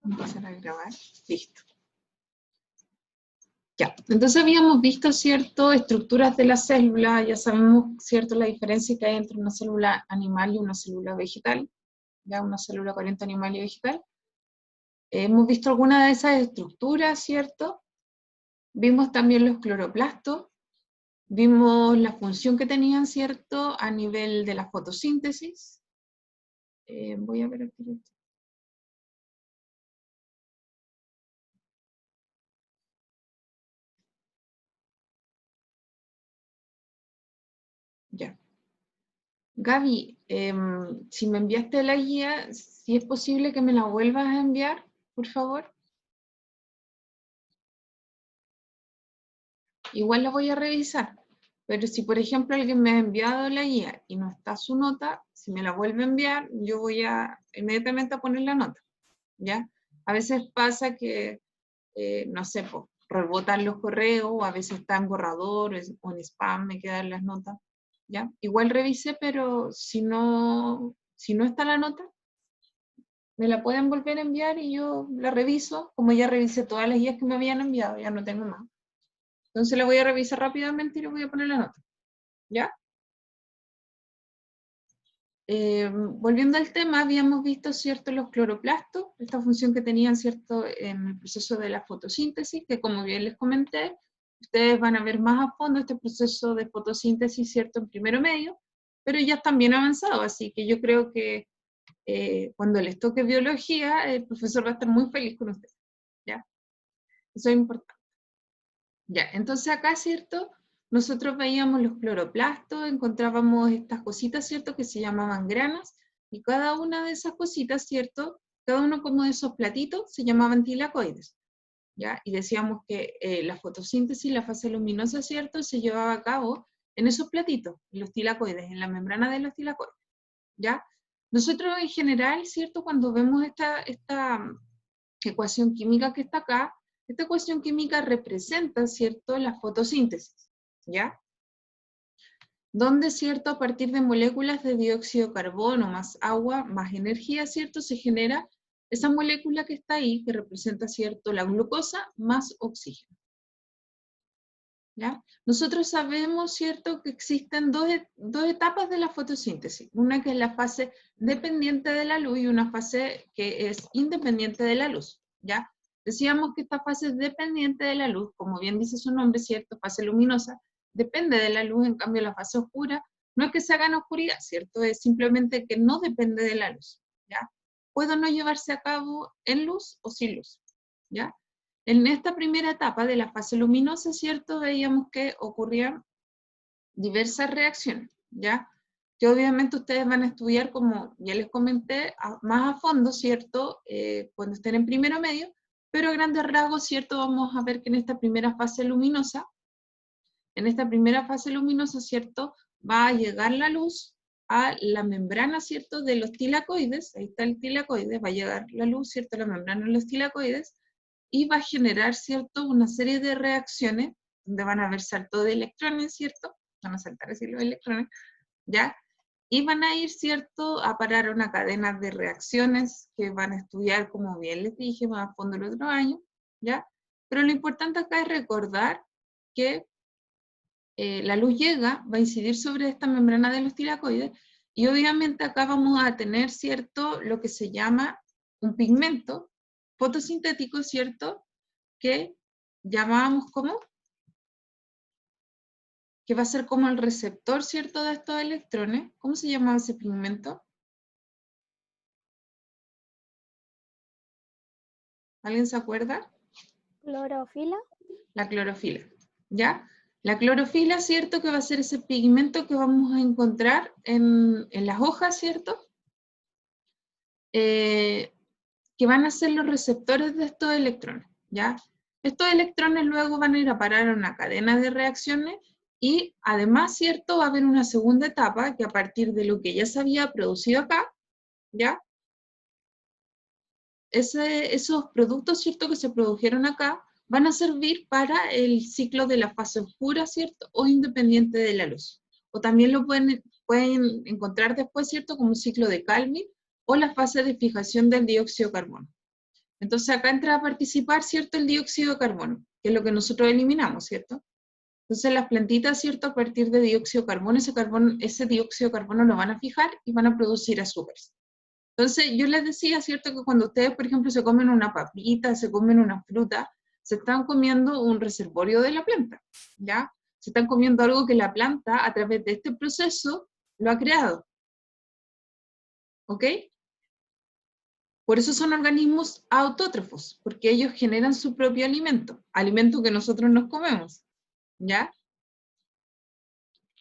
Empezar a grabar. Listo. Ya, entonces habíamos visto, ¿cierto?, estructuras de la célula, ya sabemos, ¿cierto?, la diferencia que hay entre una célula animal y una célula vegetal, ya una célula corriente animal y vegetal. Hemos visto algunas de esas estructuras, ¿cierto? Vimos también los cloroplastos, vimos la función que tenían, ¿cierto?, a nivel de la fotosíntesis. Voy a ver aquí. Ya. Gaby, si me enviaste la guía, si es posible que me la vuelvas a enviar, por favor. Igual la voy a revisar, pero si por ejemplo alguien me ha enviado la guía y no está su nota, si me la vuelve a enviar, yo voy a inmediatamente a poner la nota, ¿ya? A veces pasa que, no sé, rebotan los correos, o a veces está en borrador o en spam, me quedan las notas, ¿ya? Igual revisé, pero si no está la nota, me la pueden volver a enviar y yo la reviso, como ya revisé todas las guías que me habían enviado, ya no tengo más. Entonces la voy a revisar rápidamente y le voy a poner la nota, ¿ya? Volviendo al tema, habíamos visto, ¿cierto?, los cloroplastos, esta función que tenían, ¿cierto?, en el proceso de la fotosíntesis, que como bien les comenté, ustedes van a ver más a fondo este proceso de fotosíntesis, ¿cierto?, en primero medio, pero ya están bien avanzados, así que yo creo que cuando les toque biología, el profesor va a estar muy feliz con ustedes, ¿ya? Eso es importante. Ya, entonces acá, ¿cierto?, nosotros veíamos los cloroplastos, encontrábamos estas cositas, ¿cierto?, que se llamaban granas, y cada una de esas cositas, ¿cierto?, cada uno como de esos platitos se llamaban tilacoides, ¿ya? Y decíamos que la fotosíntesis, la fase luminosa, ¿cierto?, se llevaba a cabo en esos platitos, en los tilacoides, en la membrana de los tilacoides, ¿ya? Nosotros en general, ¿cierto?, cuando vemos esta ecuación química que está acá, esta ecuación química representa, ¿cierto?, la fotosíntesis, ¿ya? Donde, ¿cierto?, a partir de moléculas de dióxido de carbono más agua más energía, ¿cierto?, se genera esa molécula que está ahí, que representa, ¿cierto?, la glucosa más oxígeno, ¿ya? Nosotros sabemos, ¿cierto?, que existen dos etapas de la fotosíntesis, una que es la fase dependiente de la luz y una fase que es independiente de la luz, ¿ya? Decíamos que esta fase es dependiente de la luz, como bien dice su nombre, ¿cierto?, fase luminosa, depende de la luz, en cambio la fase oscura no es que se haga en oscuridad, ¿cierto?, es simplemente que no depende de la luz, ¿ya? Puede no llevarse a cabo en luz o sin luz, ¿ya? En esta primera etapa de la fase luminosa, ¿cierto?, veíamos que ocurrían diversas reacciones, ¿ya? Que obviamente ustedes van a estudiar, como ya les comenté, más a fondo, ¿cierto?, cuando estén en primero medio, pero a grandes rasgos, ¿cierto?, vamos a ver que en esta primera fase luminosa, ¿cierto?, va a llegar la luz a la membrana, ¿cierto?, de los tilacoides, ahí está el tilacoide, va a llegar la luz, ¿cierto?, a la membrana de los tilacoides, y va a generar, ¿cierto?, una serie de reacciones, donde van a haber salto de electrones, ¿cierto?, van a saltar así los electrones, ¿ya? Y van a ir, ¿cierto?, a parar una cadena de reacciones que van a estudiar, como bien les dije, más a fondo el otro año, ¿ya? Pero lo importante acá es recordar que la luz llega, va a incidir sobre esta membrana de los tilacoides, y obviamente acá vamos a tener, ¿cierto?, lo que se llama un pigmento fotosintético, ¿cierto?, que llamábamos como, que va a ser como el receptor, ¿cierto?, de estos electrones. ¿Cómo se llamaba ese pigmento? ¿Alguien se acuerda? Clorofila. La clorofila, ¿ya? La clorofila, ¿cierto?, que va a ser ese pigmento que vamos a encontrar en las hojas, ¿cierto?, que van a ser los receptores de estos electrones, ¿ya? Estos electrones luego van a ir a parar a una cadena de reacciones y además, ¿cierto?, va a haber una segunda etapa que a partir de lo que ya se había producido acá, ¿ya? Esos productos, ¿cierto?, que se produjeron acá van a servir para el ciclo de la fase oscura, ¿cierto?, o independiente de la luz. O también lo pueden encontrar después, ¿cierto?, como ciclo de Calvin o la fase de fijación del dióxido de carbono. Entonces acá entra a participar, ¿cierto?, el dióxido de carbono, que es lo que nosotros eliminamos, ¿cierto? Entonces las plantitas, ¿cierto?, a partir de dióxido de carbono, ese dióxido de carbono lo van a fijar y van a producir azúcares. Entonces yo les decía, ¿cierto?, que cuando ustedes, por ejemplo, se comen una papita, se comen una fruta, se están comiendo un reservorio de la planta, ¿ya? Se están comiendo algo que la planta, a través de este proceso, lo ha creado. ¿Ok? Por eso son organismos autótrofos, porque ellos generan su propio alimento que nosotros nos comemos, ¿ya?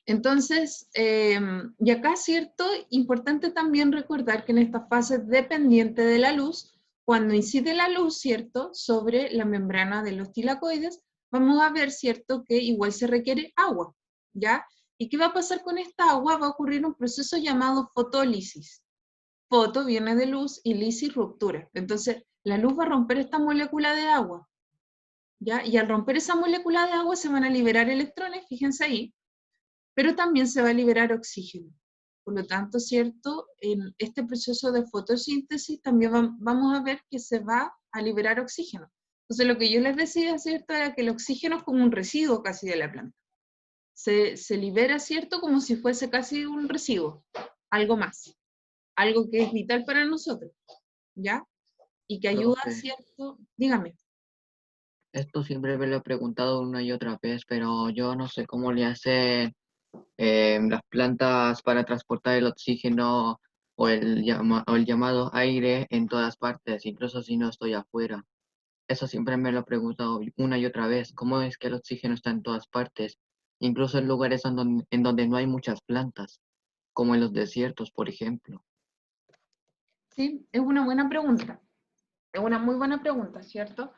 Entonces, y acá, ¿cierto? Importante también recordar que en esta fase dependiente de la luz, cuando incide la luz, ¿cierto?, sobre la membrana de los tilacoides, vamos a ver, ¿cierto?, que igual se requiere agua, ¿ya? ¿Y qué va a pasar con esta agua? Va a ocurrir un proceso llamado fotólisis. Foto viene de luz y lisis ruptura. Entonces, la luz va a romper esta molécula de agua, ¿ya? Y al romper esa molécula de agua se van a liberar electrones, fíjense ahí, pero también se va a liberar oxígeno. Por lo tanto, ¿cierto? En este proceso de fotosíntesis también vamos a ver que se va a liberar oxígeno. Entonces, lo que yo les decía, ¿cierto?, era que el oxígeno es como un residuo casi de la planta. Se libera, ¿cierto?, como si fuese casi un residuo, algo más, algo que es vital para nosotros, ¿ya? Y que ayuda, Profe, ¿cierto? Dígame. esto siempre me lo he preguntado una y otra vez, pero yo no sé cómo le hacen las plantas para transportar el oxígeno o el llamado aire en todas partes, incluso si no estoy afuera. Eso siempre me lo he preguntado una y otra vez. ¿Cómo es que el oxígeno está en todas partes? Incluso en lugares en donde no hay muchas plantas, como en los desiertos, por ejemplo. Sí, es una buena pregunta. Es una muy buena pregunta, ¿cierto?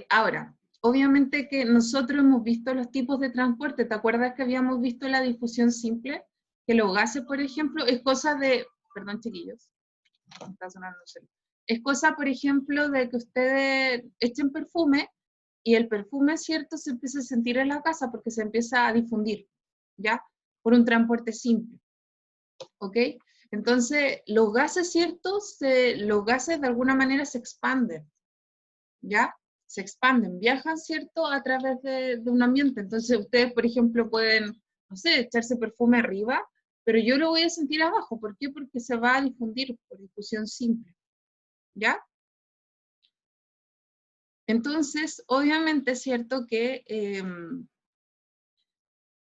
Ahora, obviamente que nosotros hemos visto los tipos de transporte. ¿Te acuerdas que habíamos visto la difusión simple? Que los gases, por ejemplo, es cosa de... Perdón, chiquillos. Está sonando el celu. Es cosa, por ejemplo, de que ustedes echen perfume y el perfume, ¿cierto?, se empieza a sentir en la casa porque se empieza a difundir, ¿ya? Por un transporte simple, ¿ok? Entonces, los gases, ¿cierto? Los gases de alguna manera se expanden, ¿ya? Se expanden, viajan, ¿cierto?, a través de un ambiente. Entonces, ustedes, por ejemplo, pueden, no sé, echarse perfume arriba, pero yo lo voy a sentir abajo. ¿Por qué? Porque se va a difundir por difusión simple, ¿ya? Entonces, obviamente es cierto que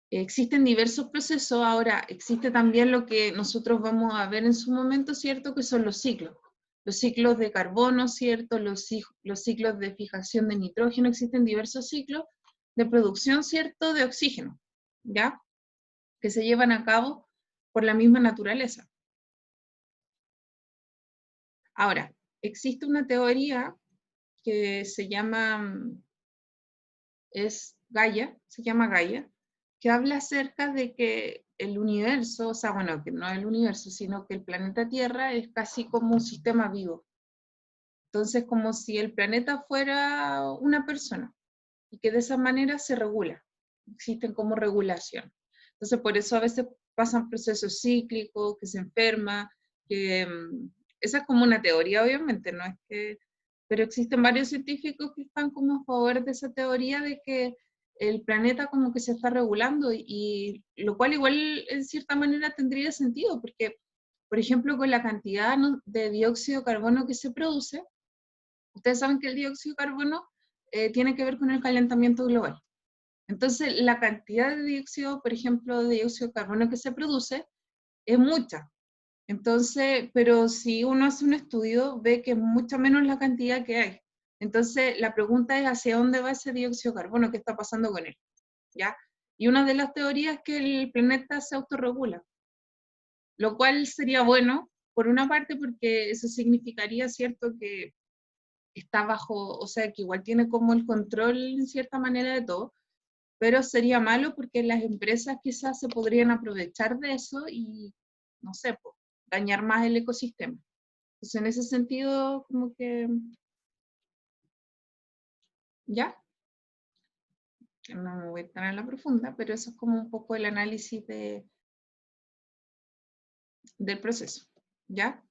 existen diversos procesos. Ahora, existe también lo que nosotros vamos a ver en su momento, ¿cierto?, que son los ciclos. Los ciclos de carbono, ¿cierto?, los ciclos de fijación de nitrógeno. Existen diversos ciclos de producción, ¿cierto?, de oxígeno, ¿ya? Que se llevan a cabo por la misma naturaleza. Ahora, existe una teoría que se llama, se llama Gaia, que habla acerca de que el universo, o sea, bueno, que no el universo, sino que el planeta Tierra es casi como un sistema vivo. Entonces, como si el planeta fuera una persona y que de esa manera se regula, existen como regulación. Entonces, por eso a veces pasan procesos cíclicos, que se enferma, que esa es como una teoría, obviamente, no es que, pero existen varios científicos que están como a favor de esa teoría de que el planeta como que se está regulando y lo cual igual en cierta manera tendría sentido, porque, por ejemplo, con la cantidad, ¿no?, de dióxido de carbono que se produce, ustedes saben que el dióxido de carbono tiene que ver con el calentamiento global. Entonces, la cantidad de dióxido, por ejemplo, de dióxido de carbono que se produce es mucha. Entonces, pero si uno hace un estudio, ve que es mucho menos la cantidad que hay. Entonces, la pregunta es hacia dónde va ese dióxido de carbono, qué está pasando con él, ¿ya? Y una de las teorías es que el planeta se autorregula, lo cual sería bueno, por una parte, porque eso significaría, ¿cierto?, que está bajo, o sea, que igual tiene como el control en cierta manera de todo, pero sería malo porque las empresas quizás se podrían aprovechar de eso y, no sé, pues, dañar más el ecosistema. Entonces, en ese sentido, como que, ya, no me voy tan a la profunda, pero eso es como un poco el análisis del proceso, ¿ya?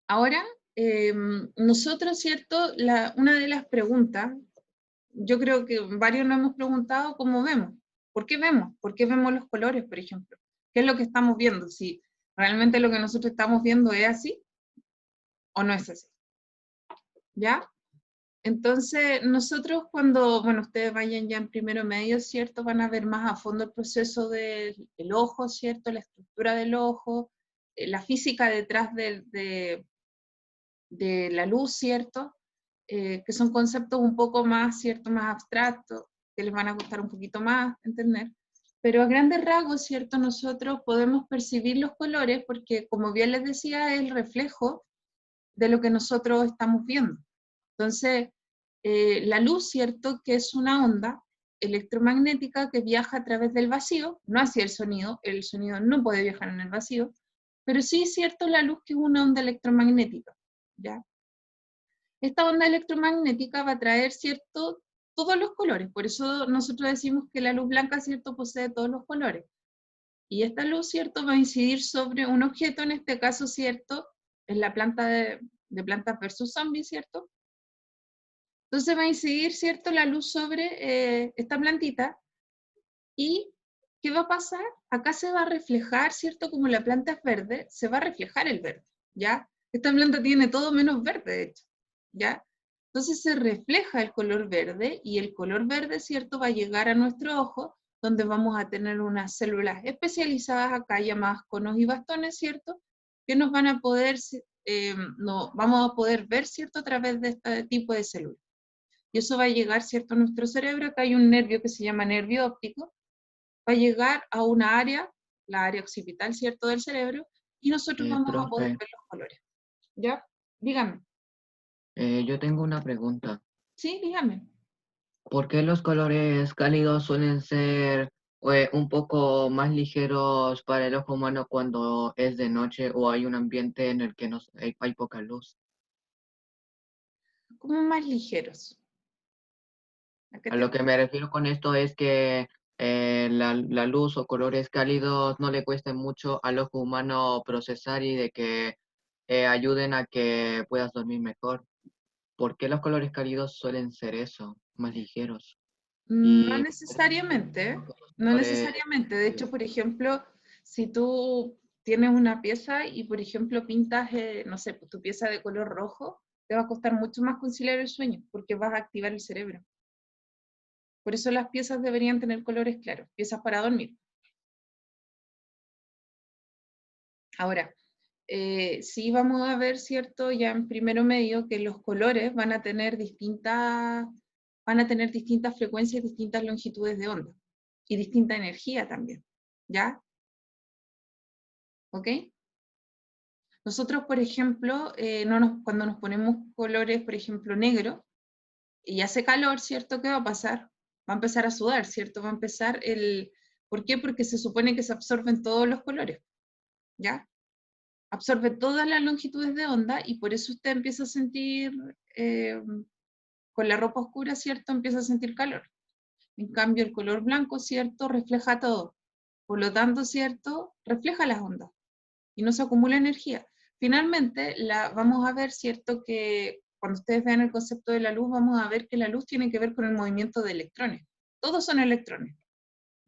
Ahora, nosotros, ¿cierto? Una de las preguntas, yo creo que varios nos hemos preguntado cómo vemos. ¿Por qué vemos? ¿Por qué vemos los colores, por ejemplo? ¿Qué es lo que estamos viendo? Si realmente lo que nosotros estamos viendo es así o no es así. ¿Ya? Entonces, nosotros cuando, bueno, ustedes vayan ya en primero medio, ¿cierto? Van a ver más a fondo el proceso del ojo, ¿cierto? La estructura del ojo, la física detrás de la luz, ¿cierto? Que son conceptos un poco más, ¿cierto? Más abstractos, que les van a costar un poquito más entender. Pero a grandes rasgos, ¿cierto? Nosotros podemos percibir los colores porque, como bien les decía, es el reflejo de lo que nosotros estamos viendo. Entonces, la luz, ¿cierto? Que es una onda electromagnética que viaja a través del vacío, no hacia el sonido no puede viajar en el vacío, pero sí es cierto la luz que es una onda electromagnética, ¿ya? Esta onda electromagnética va a traer, ¿cierto? Todos los colores, por eso nosotros decimos que la luz blanca, ¿cierto? Posee todos los colores. Y esta luz, ¿cierto? Va a incidir sobre un objeto, en este caso, ¿cierto? Es la planta de Plantas versus Zombies, ¿cierto? Entonces va a incidir, ¿cierto? La luz sobre esta plantita. ¿Y qué va a pasar? Acá se va a reflejar, ¿cierto? Como la planta es verde, se va a reflejar el verde, ¿ya? Esta planta tiene todo menos verde, de hecho, ¿ya? Entonces se refleja el color verde y el color verde, ¿cierto? Va a llegar a nuestro ojo, donde vamos a tener unas células especializadas acá llamadas conos y bastones, ¿cierto? Que nos van a poder, no, vamos a poder ver, ¿cierto? A través de este tipo de células. Y eso va a llegar, ¿cierto? A nuestro cerebro. Acá hay un nervio que se llama nervio óptico, va a llegar a una área, la área occipital, ¿cierto? Del cerebro, y nosotros vamos a poder Profe, ver los colores. ¿Ya? Dígame. yo tengo una pregunta. Sí, dígame. ¿Por qué los colores cálidos suelen ser un poco más ligeros para el ojo humano cuando es de noche o hay un ambiente en el que no, hay poca luz? Como más ligeros. ¿A qué A te lo que me refiero con esto es que la luz o colores cálidos no le cuesten mucho al ojo humano procesar y de que ayuden a que puedas dormir mejor. ¿Por qué los colores cálidos suelen ser eso, más ligeros? No Y necesariamente, ¿eh? No colores necesariamente. De hecho, cálidos. por ejemplo, si tú tienes una pieza y, por ejemplo, pintas, no sé, pues, tu pieza de color rojo, te va a costar mucho más conciliar el sueño, porque vas a activar el cerebro. Por eso las piezas deberían tener colores claros, piezas para dormir. Ahora, sí vamos a ver, ¿cierto? Ya en primero medio que los colores van a tener distintas frecuencias, distintas longitudes de onda y distinta energía también, ¿ya? ¿Ok? Nosotros, por ejemplo, cuando nos ponemos colores, por ejemplo, negro, y hace calor, ¿cierto? ¿Qué va a pasar? Va a empezar a sudar, ¿cierto? Va a empezar el... ¿Por qué? Porque se supone que se absorben todos los colores, ¿ya? Absorbe todas las longitudes de onda y por eso usted empieza a sentir, con la ropa oscura, ¿cierto? Empieza a sentir calor. En cambio, el color blanco, ¿cierto? Refleja todo. Por lo tanto, ¿cierto? Refleja las ondas y no se acumula energía. Finalmente, vamos a ver, ¿cierto? Que cuando ustedes vean el concepto de la luz, vamos a ver que la luz tiene que ver con el movimiento de electrones. Todos son electrones.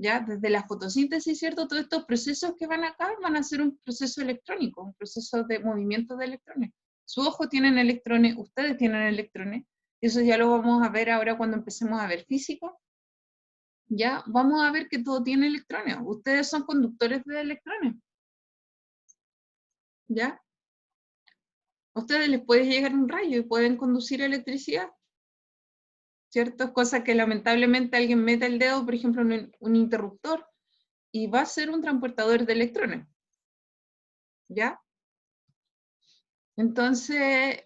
¿Ya? Desde la fotosíntesis, ¿cierto? Todos estos procesos que van acá van a ser un proceso electrónico, un proceso de movimiento de electrones. Su ojo tienen electrones, ustedes tienen electrones, y eso ya lo vamos a ver ahora cuando empecemos a ver física. Ya vamos a ver que todo tiene electrones. Ustedes son conductores de electrones. ¿Ya? A ustedes les puede llegar un rayo y pueden conducir electricidad. ¿Cierto? Cosa que lamentablemente alguien mete el dedo, por ejemplo, en un interruptor, y va a ser un transportador de electrones. ¿Ya? Entonces,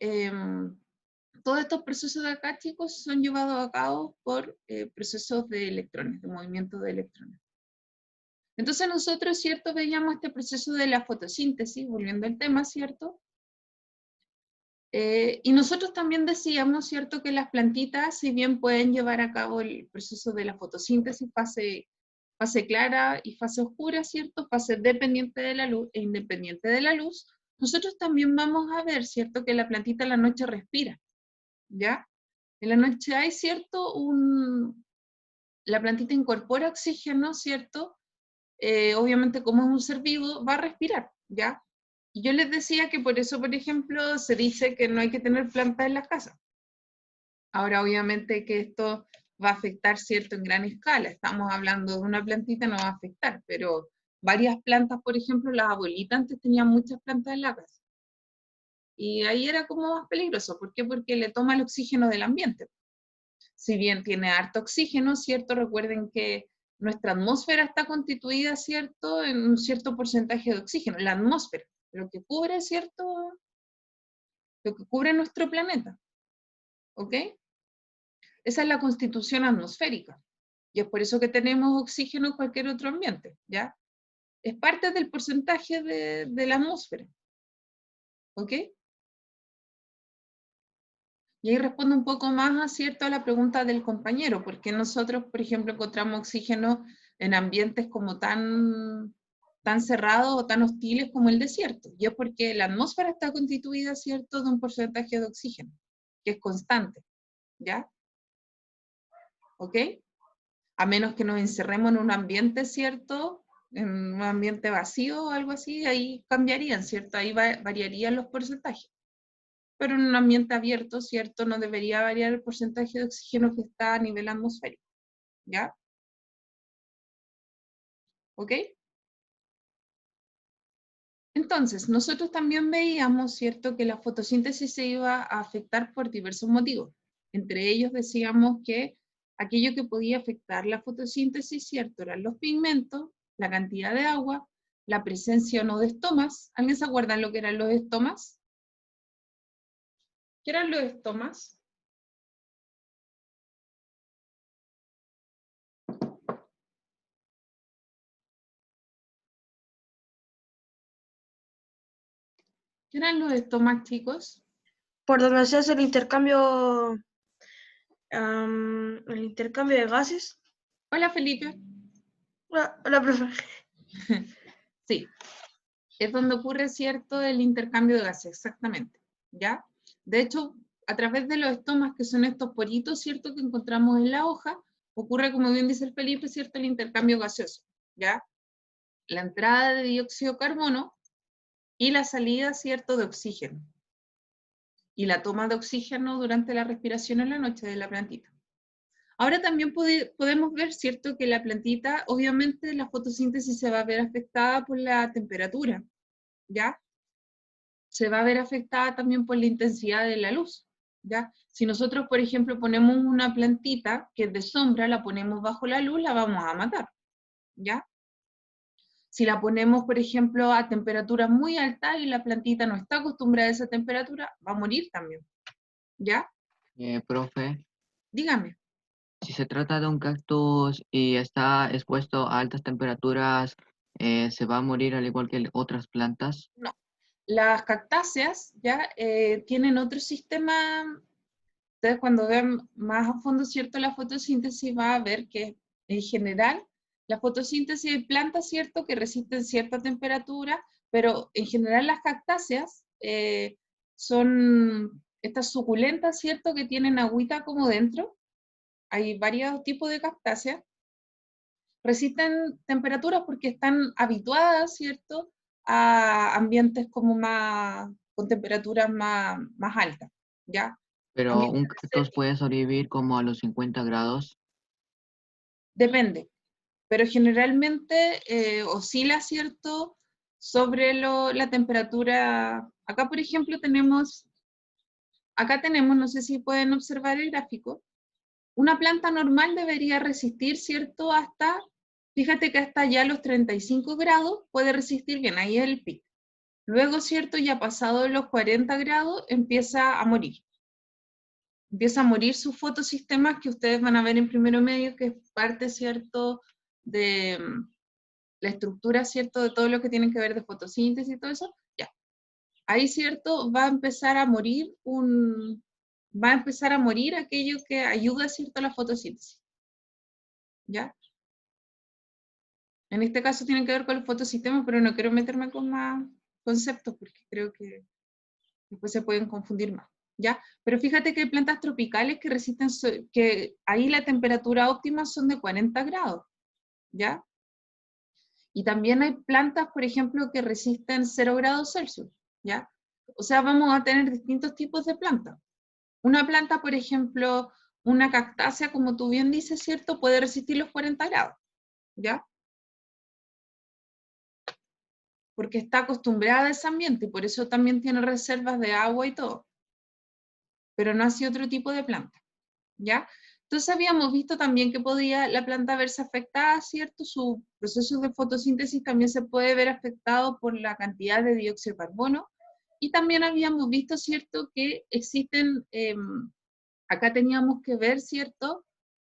todos estos procesos de acá, chicos, son llevados a cabo por procesos de electrones, de movimiento de electrones. Entonces nosotros, ¿cierto? Veíamos este proceso de la fotosíntesis, volviendo al tema, ¿cierto? Y nosotros también decíamos, ¿cierto? Que las plantitas, si bien pueden llevar a cabo el proceso de la fotosíntesis, fase clara y fase oscura, ¿cierto? Fase dependiente de la luz e independiente de la luz, nosotros también vamos a ver, ¿cierto? Que la plantita en la noche respira, ¿ya? En la noche hay, ¿cierto? La plantita incorpora oxígeno, ¿cierto? Obviamente como es un ser vivo, va a respirar, ¿ya? Y yo les decía que por eso, por ejemplo, se dice que no hay que tener plantas en las casas. Ahora, obviamente que esto va a afectar, ¿cierto?, en gran escala. Estamos hablando de una plantita, no va a afectar, pero varias plantas, por ejemplo, las abuelitas antes tenían muchas plantas en la casa. Y ahí era como más peligroso. ¿Por qué? Porque le toma el oxígeno del ambiente. Si bien tiene harto oxígeno, ¿cierto? Recuerden que nuestra atmósfera está constituida, ¿cierto?, en un cierto porcentaje de oxígeno. La atmósfera, lo que cubre, ¿cierto?, lo que cubre nuestro planeta. ¿Ok? Esa es la constitución atmosférica. Y es por eso que tenemos oxígeno en cualquier otro ambiente, ¿ya? Es parte del porcentaje de la atmósfera. ¿Ok? Y ahí respondo un poco más, ¿cierto?, a la pregunta del compañero, porque nosotros, por ejemplo, encontramos oxígeno en ambientes como tan cerrados o tan hostiles como el desierto. Y es porque la atmósfera está constituida, ¿cierto?, de un porcentaje de oxígeno, que es constante, ¿ya? ¿Ok? A menos que nos encerremos en un ambiente, ¿cierto?, en un ambiente vacío o algo así, ahí cambiarían, ¿cierto? Ahí variarían los porcentajes. Pero en un ambiente abierto, ¿cierto?, no debería variar el porcentaje de oxígeno que está a nivel atmosférico, ¿ya? ¿Ok? Entonces, nosotros también veíamos, ¿cierto?, que la fotosíntesis se iba a afectar por diversos motivos. Entre ellos decíamos que aquello que podía afectar la fotosíntesis, ¿cierto?, eran los pigmentos, la cantidad de agua, la presencia o no de estomas. ¿Alguien se acuerda lo que eran los estomas? ¿Qué eran los estomas? ¿Qué eran los estomas, chicos? Por donde se hace el intercambio de gases. Hola, Felipe. Hola, profe. Sí, es donde ocurre, ¿cierto?, el intercambio de gases, exactamente, ¿ya? De hecho, a través de los estomas, que son estos poritos, ¿cierto?, que encontramos en la hoja, ocurre, como bien dice el Felipe, ¿cierto?, el intercambio gaseoso, ¿ya? La entrada de dióxido de carbono y la salida, ¿cierto?, de oxígeno. Y la toma de oxígeno durante la respiración en la noche de la plantita. Ahora también podemos ver, ¿cierto?, que la plantita, obviamente la fotosíntesis se va a ver afectada por la temperatura, ¿ya? Se va a ver afectada también por la intensidad de la luz, ¿ya? Si nosotros, por ejemplo, ponemos una plantita que es de sombra, la ponemos bajo la luz, la vamos a matar, ¿ya? Si la ponemos, por ejemplo, a temperatura muy alta y la plantita no está acostumbrada a esa temperatura, va a morir también, ¿ya? Profe, Dígame. si se trata de un cactus y está expuesto a altas temperaturas, ¿se va a morir al igual que otras plantas? No. Las cactáceas ya tienen otro sistema. Ustedes cuando vean más a fondo, ¿cierto?, la fotosíntesis, va a ver que en general la fotosíntesis de plantas, ¿cierto?, que resisten cierta temperatura, pero en general las cactáceas son estas suculentas, ¿cierto?, que tienen agüita como dentro. Hay varios tipos de cactáceas. Resisten temperaturas porque están habituadas, ¿cierto?, a ambientes como más, con temperaturas más altas, ¿ya? Pero un Ambientes cactus desérticos. puede sobrevivir como a los 50 grados. Depende, pero generalmente oscila, ¿cierto?, sobre la temperatura. Acá, por ejemplo, tenemos, no sé si pueden observar el gráfico, una planta normal debería resistir, ¿cierto?, fíjate que hasta ya los 35 grados puede resistir bien, ahí es el pico. Luego, ¿cierto?, ya pasado los 40 grados empieza a morir. Empieza a morir sus fotosistemas, que ustedes van a ver en primero medio, que es parte, ¿cierto?, de la estructura, ¿cierto?, de todo lo que tiene que ver de fotosíntesis y todo eso. Ya. Ahí, ¿cierto?, va a empezar a morir aquello que ayuda, ¿cierto?, a la fotosíntesis. ¿Ya? En este caso tiene que ver con los fotosistemas, pero no quiero meterme con más conceptos, porque creo que después se pueden confundir más, ¿ya? Pero fíjate que hay plantas tropicales que resisten, que ahí la temperatura óptima son de 40 grados, ¿ya? Y también hay plantas, por ejemplo, que resisten 0 grados Celsius, ¿ya? O sea, vamos a tener distintos tipos de plantas. Una planta, por ejemplo, una cactácea, como tú bien dices, ¿cierto? Puede resistir los 40 grados, ¿ya? Porque está acostumbrada a ese ambiente y por eso también tiene reservas de agua y todo. Pero no así otro tipo de planta, ¿ya? Entonces habíamos visto también que podía la planta verse afectada, ¿cierto? Su proceso de fotosíntesis también se puede ver afectado por la cantidad de dióxido de carbono. Y también habíamos visto, ¿cierto?, que existen, acá teníamos que ver, ¿cierto?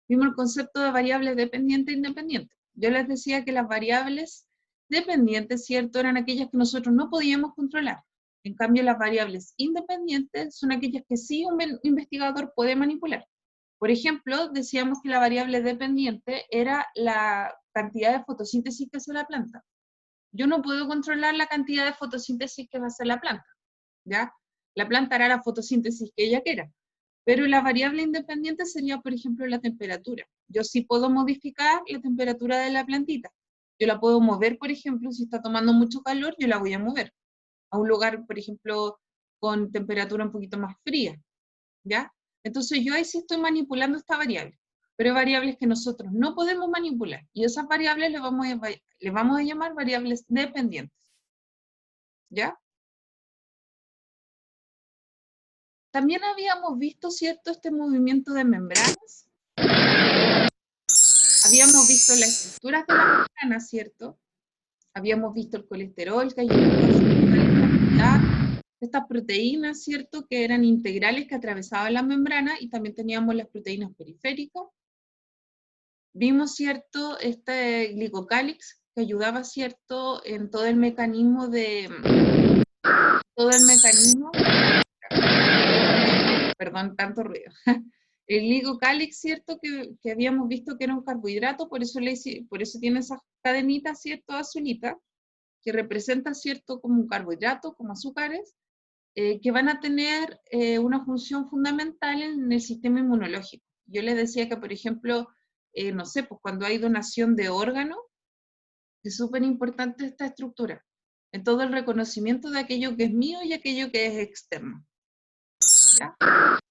Vimos el concepto de variables dependiente e independiente. Yo les decía que las variables dependientes, ¿cierto?, eran aquellas que nosotros no podíamos controlar. En cambio, las variables independientes son aquellas que sí un investigador puede manipular. Por ejemplo, decíamos que la variable dependiente era la cantidad de fotosíntesis que hace la planta. Yo no puedo controlar la cantidad de fotosíntesis que va a hacer la planta, ¿ya? La planta hará la fotosíntesis que ella quiera. Pero la variable independiente sería, por ejemplo, la temperatura. Yo sí puedo modificar la temperatura de la plantita. Yo la puedo mover, por ejemplo, si está tomando mucho calor, yo la voy a mover a un lugar, por ejemplo, con temperatura un poquito más fría, ¿ya? Entonces yo ahí sí estoy manipulando esta variable, pero hay variables que nosotros no podemos manipular, y esas variables le vamos a llamar variables dependientes, ¿ya? También habíamos visto, ¿cierto?, este movimiento de membranas. Habíamos visto las estructuras de las membranas, ¿cierto? Habíamos visto el colesterol que ayudaba a estas proteínas, ¿cierto?, que eran integrales que atravesaban la membrana, y también teníamos las proteínas periféricas. Vimos, ¿cierto?, este glicocálix que ayudaba, ¿cierto?, en todo el mecanismo perdón, tanto ruido. El glicocálix, ¿cierto?, que habíamos visto que era un carbohidrato, por eso tiene esas cadenitas, ¿cierto?, azulitas, que representan, ¿cierto?, como un carbohidrato, como azúcares, que van a tener una función fundamental en el sistema inmunológico. Yo les decía que, por ejemplo, no sé, pues cuando hay donación de órganos, es súper importante esta estructura, en todo el reconocimiento de aquello que es mío y aquello que es externo, ¿ya?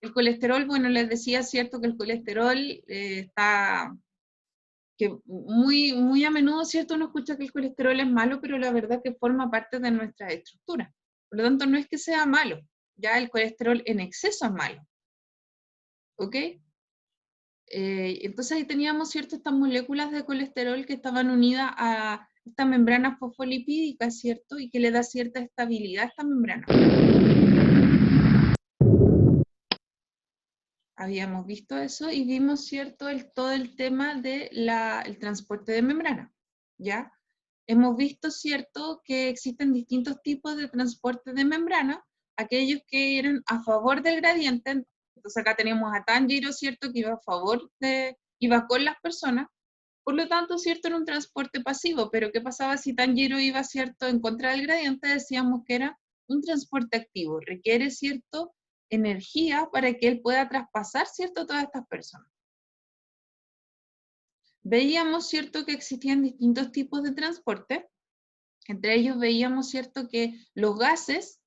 El colesterol, bueno, les decía, cierto, que el colesterol que muy a menudo, cierto, uno escucha que el colesterol es malo, pero la verdad que forma parte de nuestra estructura. Por lo tanto, no es que sea malo, ya el colesterol en exceso es malo, ¿ok? Entonces ahí teníamos, cierto, estas moléculas de colesterol que estaban unidas a esta membrana fosfolipídica, ¿cierto? Y que le da cierta estabilidad a esta membrana. Habíamos visto eso y vimos, ¿cierto?, todo el tema del transporte de membrana, ¿ya? Hemos visto, ¿cierto?, que existen distintos tipos de transporte de membrana, aquellos que eran a favor del gradiente. Entonces acá teníamos a Tanjiro, ¿cierto?, que iba con las personas. Por lo tanto, ¿cierto?, era un transporte pasivo, pero ¿qué pasaba si Tanjiro iba, ¿cierto?, en contra del gradiente? Decíamos que era un transporte activo, requiere, ¿cierto?, energía para que él pueda traspasar, ¿cierto?, todas estas personas. Veíamos, ¿cierto?, que existían distintos tipos de transporte. Entre ellos veíamos, ¿cierto?, que los gases,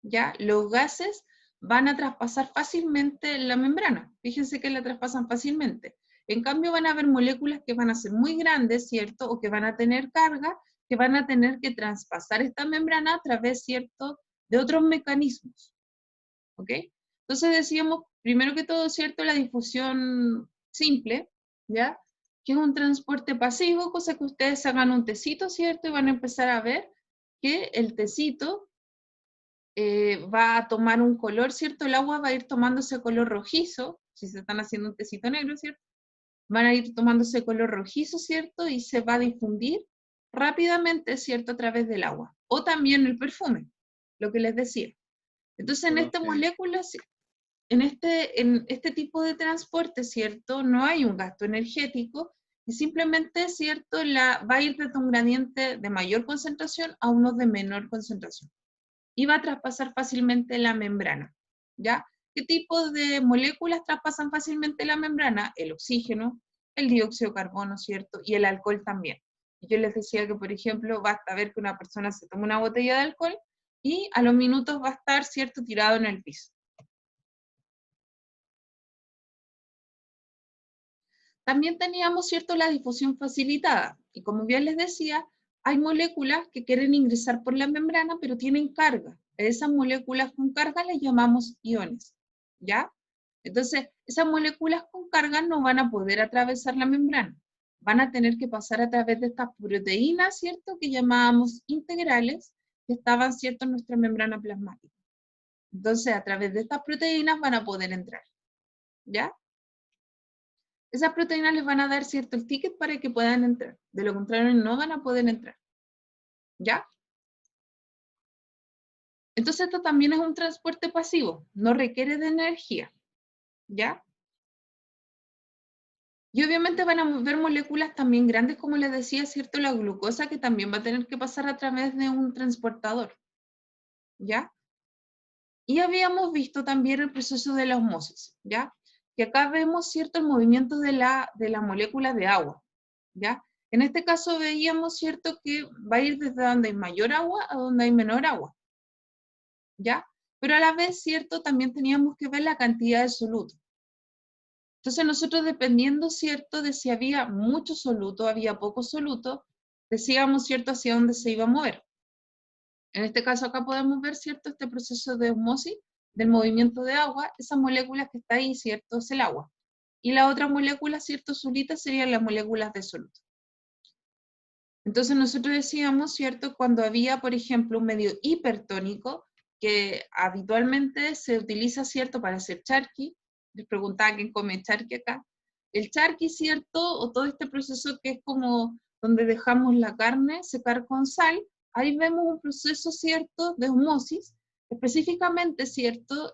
¿ya? Los gases van a traspasar fácilmente la membrana. Fíjense que la traspasan fácilmente. En cambio, van a haber moléculas que van a ser muy grandes, ¿cierto?, o que van a tener carga, que van a tener que traspasar esta membrana a través, ¿cierto?, de otros mecanismos. ¿Ok? Entonces decíamos, primero que todo, ¿cierto?, la difusión simple, ¿ya?, que es un transporte pasivo, cosa que ustedes hagan un tecito, ¿cierto?, y van a empezar a ver que el tecito va a tomar un color, ¿cierto?, el agua va a ir tomando ese color rojizo, si se están haciendo un tecito negro, ¿cierto?, van a ir tomando ese color rojizo, ¿cierto?, y se va a difundir rápidamente, ¿cierto?, a través del agua. O también el perfume, lo que les decía. Entonces, en esta molécula, en este tipo de transporte, ¿cierto?, no hay un gasto energético, y simplemente, ¿cierto?, va a ir desde un gradiente de mayor concentración a uno de menor concentración. Y va a traspasar fácilmente la membrana, ¿ya? ¿Qué tipo de moléculas traspasan fácilmente la membrana? El oxígeno, el dióxido de carbono, ¿cierto? Y el alcohol también. Yo les decía que, por ejemplo, basta ver que una persona se toma una botella de alcohol y a los minutos va a estar, ¿cierto?, tirado en el piso. También teníamos, ¿cierto?, la difusión facilitada. Y como bien les decía, hay moléculas que quieren ingresar por la membrana, pero tienen carga. A esas moléculas con carga les llamamos iones, ¿ya? Entonces, esas moléculas con carga no van a poder atravesar la membrana. Van a tener que pasar a través de estas proteínas, ¿cierto?, que llamábamos integrales, que estaban, ¿cierto?, en nuestra membrana plasmática. Entonces, a través de estas proteínas van a poder entrar, ¿ya? Esas proteínas les van a dar cierto el ticket para que puedan entrar. De lo contrario, no van a poder entrar. ¿Ya? Entonces, esto también es un transporte pasivo. No requiere de energía. ¿Ya? Y obviamente van a ver moléculas también grandes, como les decía, ¿cierto? La glucosa, que también va a tener que pasar a través de un transportador. ¿Ya? Y habíamos visto también el proceso de la osmosis. ¿Ya? Que acá vemos, ¿cierto?, el movimiento de la molécula de agua. ¿Ya? En este caso veíamos, ¿cierto?, que va a ir desde donde hay mayor agua a donde hay menor agua, ¿ya? Pero a la vez, ¿cierto?, también teníamos que ver la cantidad de soluto. Entonces nosotros, dependiendo, ¿cierto?, de si había mucho soluto, había poco soluto, decíamos, ¿cierto?, hacia dónde se iba a mover. En este caso acá podemos ver, ¿cierto?, este proceso de osmosis, del movimiento de agua. Esa molécula que está ahí, ¿cierto?, es el agua. Y la otra molécula, ¿cierto?, azulita, serían las moléculas de soluto. Entonces nosotros decíamos, ¿cierto?, cuando había, por ejemplo, un medio hipertónico, que habitualmente se utiliza, ¿cierto?, para hacer charqui. Les preguntaba quién come charqui acá. El charqui, ¿cierto?, o todo este proceso que es como donde dejamos la carne secar con sal, ahí vemos un proceso, ¿cierto?, de osmosis. Específicamente, ¿cierto?,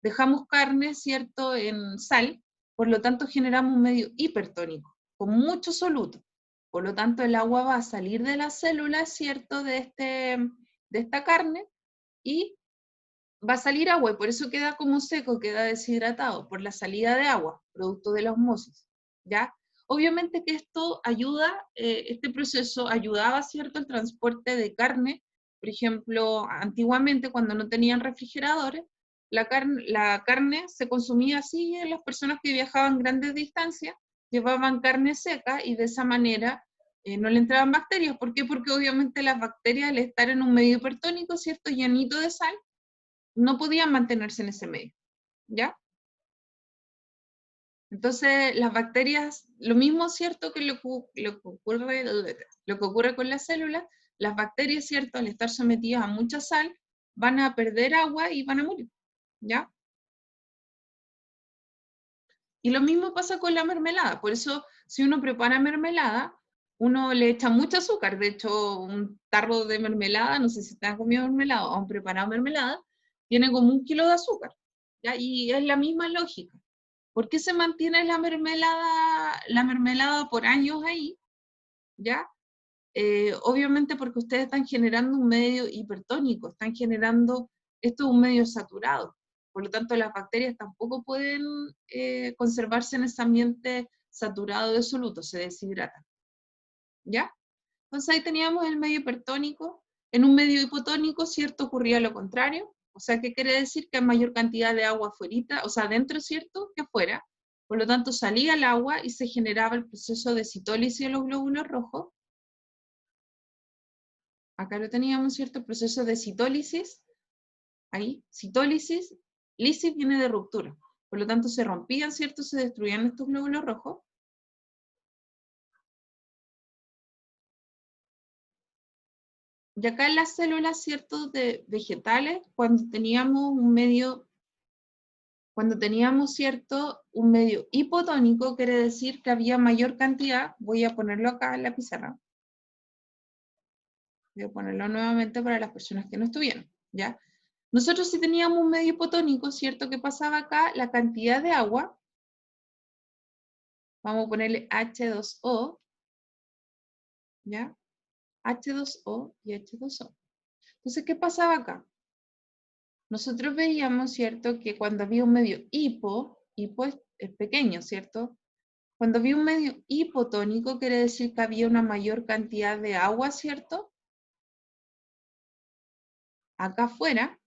dejamos carne, ¿cierto?, en sal, por lo tanto generamos un medio hipertónico, con mucho soluto. Por lo tanto, el agua va a salir de las células, ¿cierto?, de esta carne, y va a salir agua, y por eso queda como seco, queda deshidratado, por la salida de agua, producto de la osmosis, ¿ya? Obviamente que esto ayuda, este proceso ayudaba, ¿cierto?, el transporte de carne. Por ejemplo, antiguamente, cuando no tenían refrigeradores, la carne se consumía así, en las personas que viajaban grandes distancias, llevaban carne seca, y de esa manera no le entraban bacterias. ¿Por qué? Porque obviamente las bacterias, al estar en un medio hipertónico, ¿cierto?, llenito de sal, no podían mantenerse en ese medio, ¿ya? Entonces, las bacterias, lo mismo, ¿cierto?, que lo que ocurre con las células, las bacterias, ¿cierto?, al estar sometidas a mucha sal, van a perder agua y van a morir, ¿ya? Y lo mismo pasa con la mermelada. Por eso, si uno prepara mermelada, uno le echa mucho azúcar. De hecho, un tarro de mermelada, no sé si te has comido mermelada o han preparado mermelada, tiene como 1 kilo de azúcar, ¿ya? Y es la misma lógica. ¿Por qué se mantiene la mermelada por años ahí? ¿Ya? Obviamente porque ustedes están generando un medio hipertónico, están generando, esto es un medio saturado. Por lo tanto, las bacterias tampoco pueden conservarse en ese ambiente saturado de soluto, se deshidratan. ¿Ya? Entonces ahí teníamos el medio hipertónico. En un medio hipotónico, ¿cierto?, ocurría lo contrario. O sea, ¿qué quiere decir? Que hay mayor cantidad de agua afuera, o sea, dentro, ¿cierto?, que afuera. Por lo tanto, salía el agua y se generaba el proceso de citólisis de los glóbulos rojos. Acá lo teníamos, ¿cierto?, el proceso de citólisis. Ahí, citólisis, lisis viene de ruptura. Por lo tanto, se rompían, ¿cierto?, se destruían estos glóbulos rojos. Y acá en las células, ¿cierto?, de vegetales, cuando teníamos, ¿cierto?, un medio hipotónico, quiere decir que había mayor cantidad. Voy a ponerlo acá en la pizarra. Voy a ponerlo nuevamente para las personas que no estuvieron, ¿ya? Nosotros, si teníamos un medio hipotónico, ¿cierto?, ¿qué pasaba acá? La cantidad de agua, Vamos a ponerle H2O, ¿ya? H2O y H2O. Entonces, ¿qué pasaba acá? Nosotros veíamos, ¿cierto?, que cuando había un medio hipo es pequeño, ¿cierto? Cuando había un medio hipotónico, quiere decir que había una mayor cantidad de agua, ¿cierto? Acá afuera,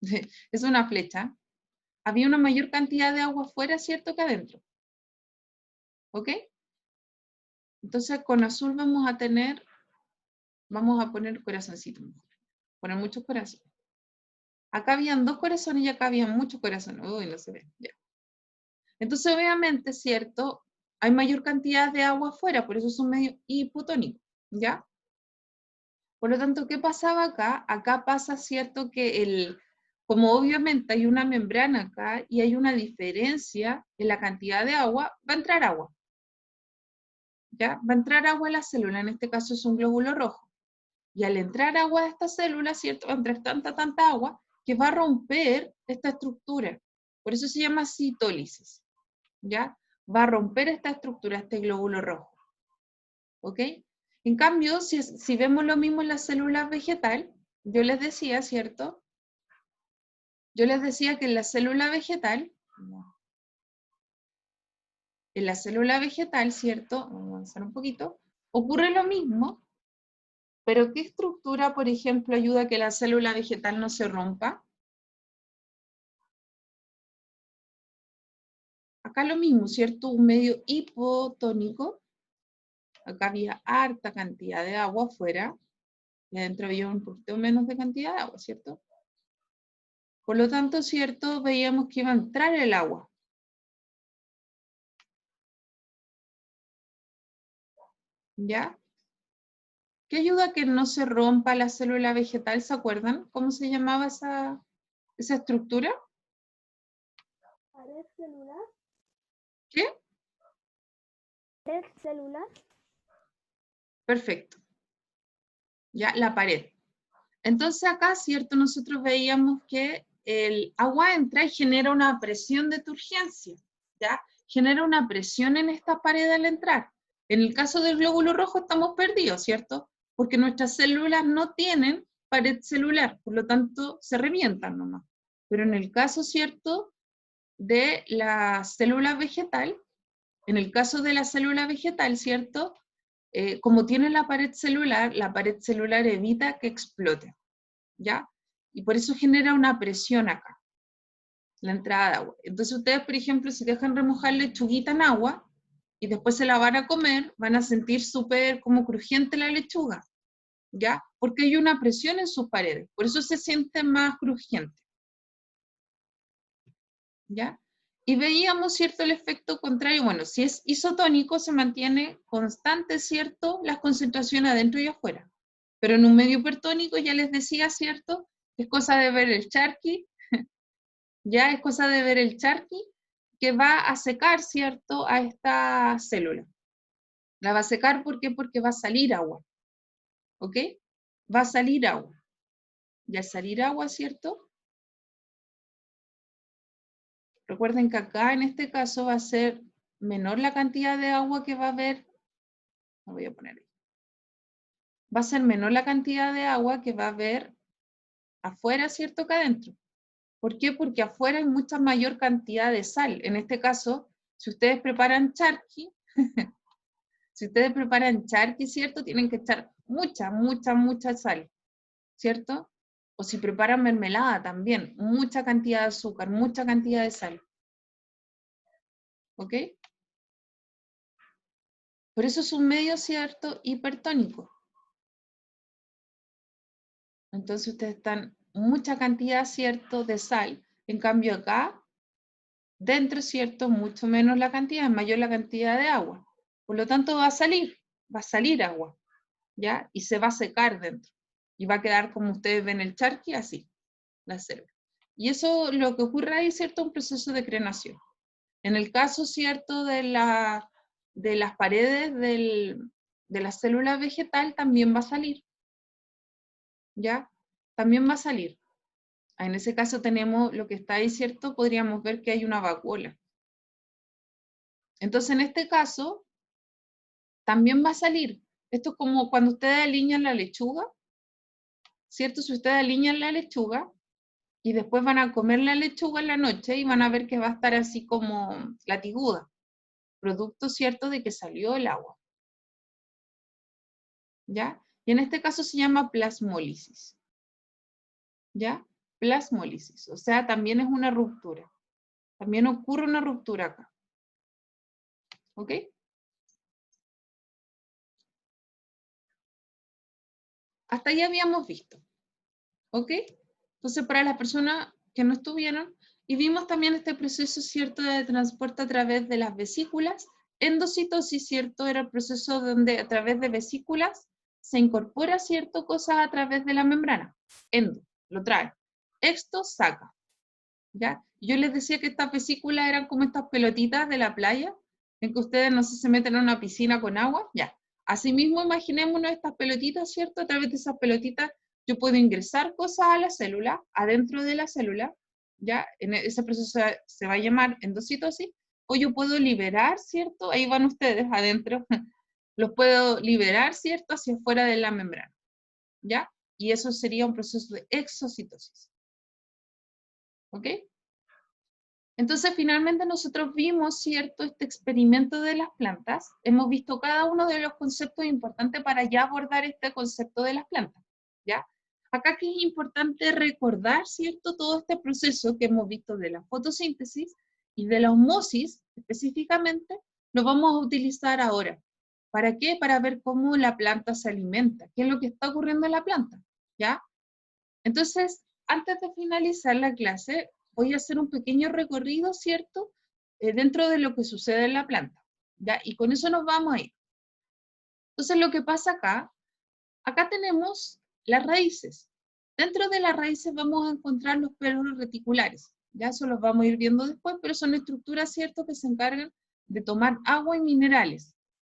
es una flecha, había una mayor cantidad de agua afuera, ¿cierto?, que adentro. ¿Ok? Entonces, con azul vamos a poner corazoncitos, poner muchos corazones. Acá habían 2 corazones y acá habían muchos corazones. Uy, no se ve. Ya. Entonces, obviamente, ¿cierto? Hay mayor cantidad de agua afuera, por eso es un medio hipotónico, ¿ya? Por lo tanto, ¿qué pasaba acá? Acá pasa, ¿cierto? Que como obviamente hay una membrana acá y hay una diferencia en la cantidad de agua, va a entrar agua. ¿Ya? Va a entrar agua a la célula, en este caso es un glóbulo rojo. Y al entrar agua a esta célula, ¿cierto? Va a entrar tanta agua que va a romper esta estructura. Por eso se llama citólisis. ¿Ya? Va a romper esta estructura, este glóbulo rojo. ¿Ok? En cambio, si vemos lo mismo en la célula vegetal, yo les decía, ¿cierto? Yo les decía que en la célula vegetal, ¿cierto? Vamos a avanzar un poquito, ocurre lo mismo, pero ¿qué estructura, por ejemplo, ayuda a que la célula vegetal no se rompa? Acá lo mismo, ¿cierto? Un medio hipotónico. Acá había harta cantidad de agua afuera, y adentro había un poquito menos de cantidad de agua, ¿cierto? Por lo tanto, ¿cierto? Veíamos que iba a entrar el agua. ¿Ya? ¿Qué ayuda a que no se rompa la célula vegetal? ¿Se acuerdan? ¿Cómo se llamaba esa estructura? Pared celular. ¿Qué? Pared celular. Perfecto. Ya, la pared. Entonces acá, ¿cierto? Nosotros veíamos que el agua entra y genera una presión de turgencia, ¿ya? Genera una presión en esta pared al entrar. En el caso del glóbulo rojo estamos perdidos, ¿cierto? Porque nuestras células no tienen pared celular, por lo tanto se revientan nomás. Pero en el caso, ¿cierto?, de la célula vegetal, en el caso de la célula vegetal, ¿cierto? Como tiene la pared celular evita que explote, ¿ya? Y por eso genera una presión acá, la entrada de agua. Entonces ustedes, por ejemplo, si dejan remojar lechuguita en agua y después se la van a comer, van a sentir súper como crujiente la lechuga, ¿ya? Porque hay una presión en sus paredes, por eso se siente más crujiente, ¿ya? Y veíamos, ¿cierto?, el efecto contrario. Bueno, si es isotónico, se mantiene constante, ¿cierto?, las concentraciones adentro y afuera. Pero en un medio hipertónico, ya les decía, ¿cierto?, es cosa de ver el charqui, ya es cosa de ver el charqui, que va a secar, ¿cierto?, a esta célula. La va a secar, ¿por qué? Porque va a salir agua, ¿ok? Va a salir agua. Y al salir agua, ¿cierto?, recuerden que acá en este caso va a ser menor la cantidad de agua que va a haber, lo voy a poner ahí. Va a ser menor la cantidad de agua que va a haber afuera, ¿cierto?, que adentro. ¿Por qué? Porque afuera hay mucha mayor cantidad de sal. En este caso, si ustedes preparan charqui, ¿cierto?, tienen que echar mucha sal, ¿cierto? O si preparan mermelada también, mucha cantidad de azúcar, mucha cantidad de sal. ¿Ok? Por eso es un medio, ¿cierto?, hipertónico. Entonces ustedes están mucha cantidad, ¿cierto?, de sal. En cambio acá, dentro, ¿cierto?, mucho menos la cantidad, es mayor la cantidad de agua. Por lo tanto va a salir agua, ¿ya? Y se va a secar dentro. Y va a quedar, como ustedes ven el charqui, así, la célula. Y eso, lo que ocurre ahí, ¿cierto?, un proceso de crenación. En el caso, ¿cierto?, de las paredes de la célula vegetal también va a salir, ¿ya? También va a salir. En ese caso tenemos lo que está ahí, ¿cierto? Podríamos ver que hay una vacuola. Entonces, en este caso, también va a salir. Esto es como cuando ustedes alinean la lechuga, ¿cierto? Si ustedes alinean la lechuga y después van a comer la lechuga en la noche y van a ver que va a estar así como latiguda, producto, ¿cierto?, de que salió el agua. ¿Ya? Y en este caso se llama plasmólisis. ¿Ya? Plasmólisis. O sea, también es una ruptura. También ocurre una ruptura acá. ¿Ok? Hasta ahí habíamos visto. ¿Ok? Entonces, para las personas que no estuvieron, y vimos también este proceso, ¿cierto?, de transporte a través de las vesículas. Endocitosis, ¿cierto?, era el proceso donde a través de vesículas se incorpora, ¿cierto?, cosas a través de la membrana. Endo, lo trae. Exto, saca. ¿Ya? Yo les decía que estas vesículas eran como estas pelotitas de la playa, en que ustedes, no sé, se meten en una piscina con agua, ya. Asimismo, imaginémonos estas pelotitas, ¿cierto? A través de esas pelotitas yo puedo ingresar cosas a la célula, adentro de la célula, ¿ya? En ese proceso se va a llamar endocitosis, o yo puedo liberar, ¿cierto? Ahí van ustedes adentro, los puedo liberar, ¿cierto? Hacia afuera de la membrana, ¿ya? Y eso sería un proceso de exocitosis. ¿Ok? Entonces, finalmente nosotros vimos, ¿cierto?, este experimento de las plantas. Hemos visto cada uno de los conceptos importantes para ya abordar este concepto de las plantas, ¿ya? Acá que es importante recordar, ¿cierto?, todo este proceso que hemos visto de la fotosíntesis y de la osmosis, específicamente, lo vamos a utilizar ahora. ¿Para qué? Para ver cómo la planta se alimenta, qué es lo que está ocurriendo en la planta, ¿ya? Entonces, antes de finalizar la clase, voy a hacer un pequeño recorrido, ¿cierto?, dentro de lo que sucede en la planta, ¿ya? Y con eso nos vamos a ir. Entonces, lo que pasa acá tenemos las raíces. Dentro de las raíces vamos a encontrar los pelos reticulares, ya eso los vamos a ir viendo después, pero son estructuras, ¿cierto?, que se encargan de tomar agua y minerales.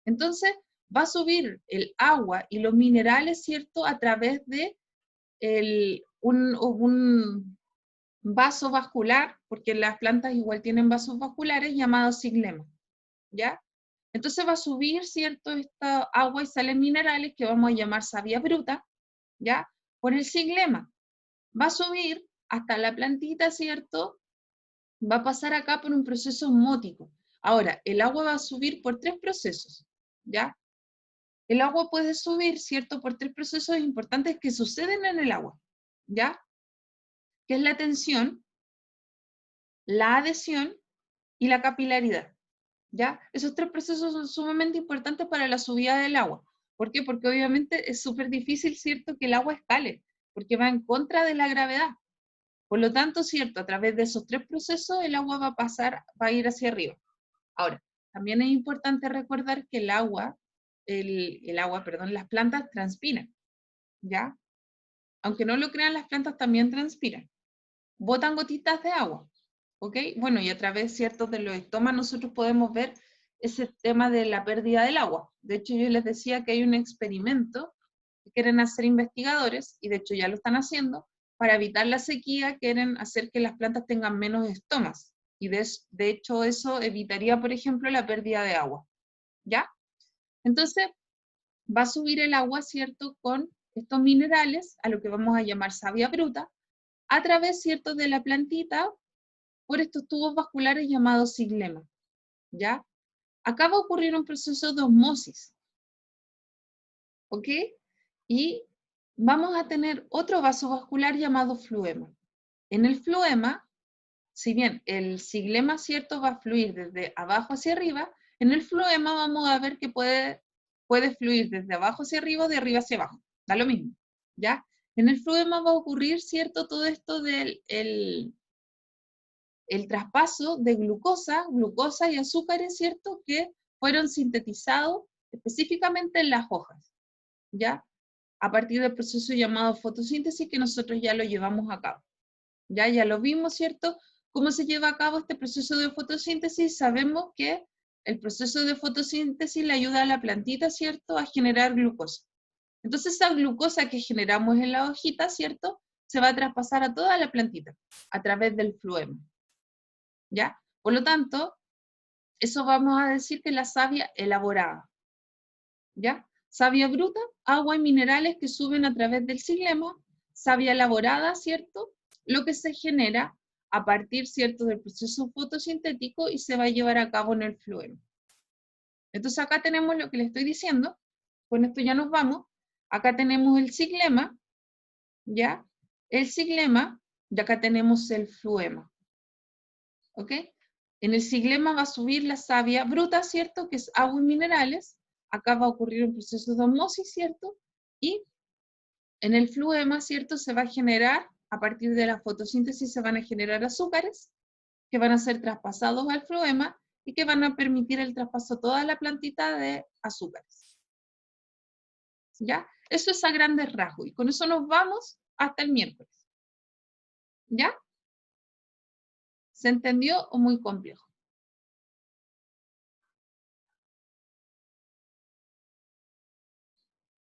Entonces, va a subir el agua y los minerales, ¿cierto?, a través de un vaso vascular, porque las plantas igual tienen vasos vasculares llamados xilema, ¿ya? Entonces va a subir, ¿cierto?, esta agua y sales minerales que vamos a llamar savia bruta, ¿ya?, por el xilema. Va a subir hasta la plantita, ¿cierto? Va a pasar acá por un proceso osmótico. Ahora, el agua va a subir por 3 procesos, ¿ya? El agua puede subir, ¿cierto?, por 3 procesos importantes que suceden en el agua, ¿ya? Que es la tensión, la adhesión y la capilaridad, ¿ya? Esos 3 procesos son sumamente importantes para la subida del agua. ¿Por qué? Porque obviamente es súper difícil, ¿cierto?, que el agua escale, porque va en contra de la gravedad. Por lo tanto, ¿cierto?, a través de esos 3 procesos el agua va a ir hacia arriba. Ahora, también es importante recordar que las plantas transpiran, ¿ya? Aunque no lo crean, las plantas también transpiran. Botan gotitas de agua, ¿ok? Bueno, y a través, ¿cierto?, de los estomas nosotros podemos ver ese tema de la pérdida del agua. De hecho, yo les decía que hay un experimento que quieren hacer investigadores, y de hecho ya lo están haciendo, para evitar la sequía, quieren hacer que las plantas tengan menos estomas. Y de hecho eso evitaría, por ejemplo, la pérdida de agua, ¿ya? Entonces, va a subir el agua, ¿cierto?, con estos minerales, a lo que vamos a llamar savia bruta, a través, ¿cierto?, de la plantita, por estos tubos vasculares llamados xilema, ¿ya? Acá va a ocurrir un proceso de osmosis, ¿ok? Y vamos a tener otro vaso vascular llamado fluema. En el fluema, si bien el xilema, ¿cierto?, va a fluir desde abajo hacia arriba, en el fluema vamos a ver que puede fluir desde abajo hacia arriba o de arriba hacia abajo, da lo mismo, ¿ya? En el fluema va a ocurrir, ¿cierto?, todo esto del el traspaso de glucosa y azúcares, ¿cierto?, que fueron sintetizados específicamente en las hojas, ¿ya? A partir del proceso llamado fotosíntesis que nosotros ya lo llevamos a cabo. Ya lo vimos, ¿cierto? ¿Cómo se lleva a cabo este proceso de fotosíntesis? Sabemos que el proceso de fotosíntesis le ayuda a la plantita, ¿cierto?, a generar glucosa. Entonces esa glucosa que generamos en la hojita, ¿cierto?, se va a traspasar a toda la plantita a través del fluema. ¿Ya? Por lo tanto, Eso vamos a decir que es la savia elaborada. ¿Ya? Savia bruta, agua y minerales que suben a través del xilema. Savia elaborada, ¿cierto? Lo que se genera a partir, ¿cierto?, del proceso fotosintético y se va a llevar a cabo en el fluema. Entonces acá tenemos lo que le estoy diciendo. Con esto ya nos vamos. Acá tenemos el xilema, ¿ya? El xilema, y acá tenemos el fluema. ¿Ok? En el xilema va a subir la savia bruta, ¿cierto?, que es agua y minerales. Acá va a ocurrir un proceso de osmosis, ¿cierto? Y en el fluema, ¿cierto?, se va a generar, a partir de la fotosíntesis, se van a generar azúcares que van a ser traspasados al fluema y que van a permitir el traspaso a toda la plantita de azúcares. ¿Ya? Eso es a grandes rasgos. Y con eso nos vamos hasta el miércoles. ¿Ya? ¿Se entendió o muy complejo?